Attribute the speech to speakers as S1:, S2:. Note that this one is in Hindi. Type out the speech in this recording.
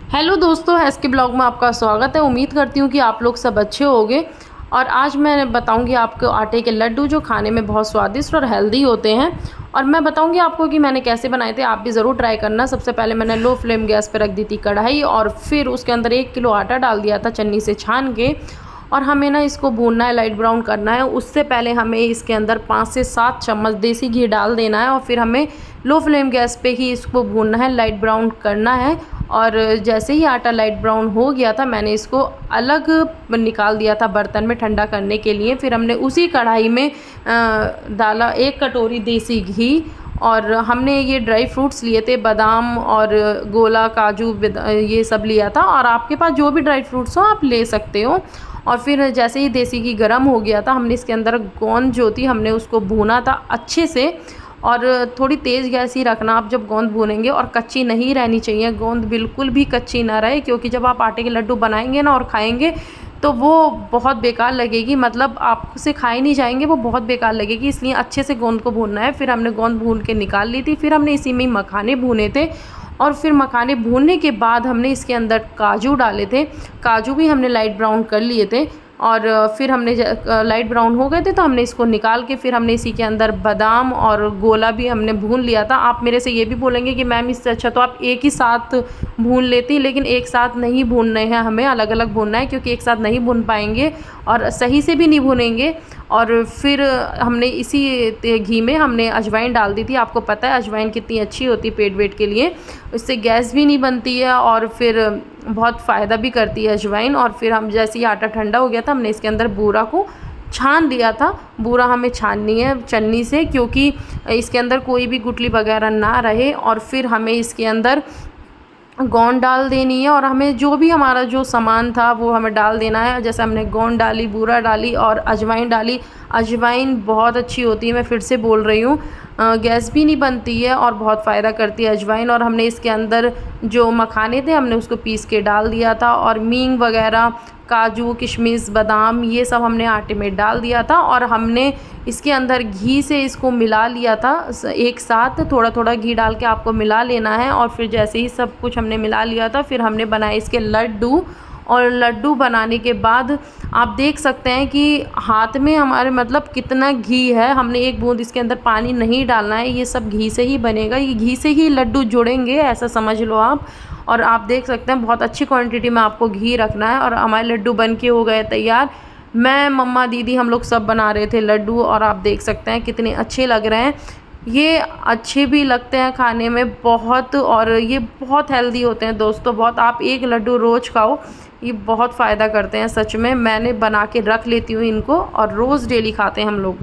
S1: हेलो दोस्तों, एस के ब्लॉग में आपका स्वागत है। उम्मीद करती हूँ कि आप लोग सब अच्छे होंगे। और आज मैं बताऊँगी आपको आटे के लड्डू जो खाने में बहुत स्वादिष्ट और हेल्दी होते हैं। और मैं बताऊँगी आपको कि मैंने कैसे बनाए थे, आप भी ज़रूर ट्राई करना। सबसे पहले मैंने लो फ्लेम गैस पर रख दी थी कढ़ाई और फिर उसके अंदर 1 किलो आटा डाल दिया था छन्नी से छान के। और हमें ना इसको भूनना है, लाइट ब्राउन करना है। उससे पहले हमें इसके अंदर 5 से 7 चम्मच देसी घी डाल देना है और फिर हमें लो फ्लेम गैस पे ही इसको भूनना है, लाइट ब्राउन करना है। और जैसे ही आटा लाइट ब्राउन हो गया था, मैंने इसको अलग निकाल दिया था बर्तन में ठंडा करने के लिए। फिर हमने उसी कढ़ाई में डाला 1 कटोरी देसी घी। और हमने ये ड्राई फ्रूट्स लिए थे, बादाम और गोला, काजू, ये सब लिया था। और आपके पास जो भी ड्राई फ्रूट्स हो आप ले सकते हो। और फिर जैसे ही देसी घी गर्म हो गया था, हमने इसके अंदर गोंद जो थी हमने उसको भूना था अच्छे से। और थोड़ी तेज़ गैस ही रखना आप जब गोंद भूनेंगे, और कच्ची नहीं रहनी चाहिए गोंद, बिल्कुल भी कच्ची ना रहे। क्योंकि जब आप आटे के लड्डू बनाएंगे ना और खाएंगे तो वो बहुत बेकार लगेगी, मतलब आपसे खाए नहीं जाएंगे, वो बहुत बेकार लगेगी। इसलिए अच्छे से गोंद को भूनना है। फिर हमने गोंद भून के निकाल ली थी। फिर हमने इसी में मखाने भूने थे। और फिर मखाने भूनने के बाद हमने इसके अंदर काजू डाले थे। काजू भी हमने लाइट ब्राउन कर लिए थे। और फिर हमने लाइट ब्राउन हो गए थे तो हमने इसको निकाल के फिर हमने इसी के अंदर बादाम और गोला भी हमने भून लिया था। आप मेरे से ये भी बोलेंगे कि मैम इससे अच्छा तो आप एक ही साथ भून लेती, लेकिन एक साथ नहीं भूनने हैं, हमें अलग अलग भूनना है। क्योंकि एक साथ नहीं भून पाएंगे और सही से भी नहीं भूनेंगे। और फिर हमने इसी घी में हमने अजवाइन डाल दी थी। आपको पता है अजवाइन कितनी अच्छी होती है पेट वेट के लिए, उससे गैस भी नहीं बनती है और फिर बहुत फ़ायदा भी करती है अजवाइन। और फिर हम जैसे ही आटा ठंडा हो गया था, हमने इसके अंदर बूरा को छान दिया था। बूरा हमें छाननी है छन्नी से, क्योंकि इसके अंदर कोई भी गुठली वगैरह ना रहे। और फिर हमें इसके अंदर गोंद डाल देनी है और हमें जो भी हमारा जो सामान था वो हमें डाल देना है। जैसे हमने गोंद डाली, बूरा डाली और अजवाइन डाली। अजवाइन बहुत अच्छी होती है, मैं फिर से बोल रही हूँ, गैस भी नहीं बनती है और बहुत फ़ायदा करती है अजवाइन। और हमने इसके अंदर जो मखाने थे हमने उसको पीस के डाल दिया था। और मींग वगैरह, काजू, किशमिश, बादाम, ये सब हमने आटे में डाल दिया था। और हमने इसके अंदर घी से इसको मिला लिया था एक साथ, थोड़ा थोड़ा घी डाल के आपको मिला लेना है। और फिर जैसे ही सब कुछ हमने मिला लिया था, फिर हमने बनाए इसके लड्डू। और लड्डू बनाने के बाद आप देख सकते हैं कि हाथ में हमारे मतलब कितना घी है। हमने एक बूंद इसके अंदर पानी नहीं डालना है, ये सब घी से ही बनेगा, ये घी से ही लड्डू जुड़ेंगे, ऐसा समझ लो आप। और आप देख सकते हैं बहुत अच्छी क्वांटिटी में आपको घी रखना है। और हमारे लड्डू बन के हो गए तैयार। मैं, मम्मा, दीदी, हम लोग सब बना रहे थे लड्डू। और आप देख सकते हैं कितने अच्छे लग रहे हैं। ये अच्छे भी लगते हैं खाने में बहुत, और ये बहुत हेल्दी होते हैं दोस्तों बहुत। आप एक लड्डू रोज़ खाओ, ये बहुत फ़ायदा करते हैं सच में। मैंने बना के रख लेती हूँ इनको और रोज़ डेली खाते हैं हम लोग।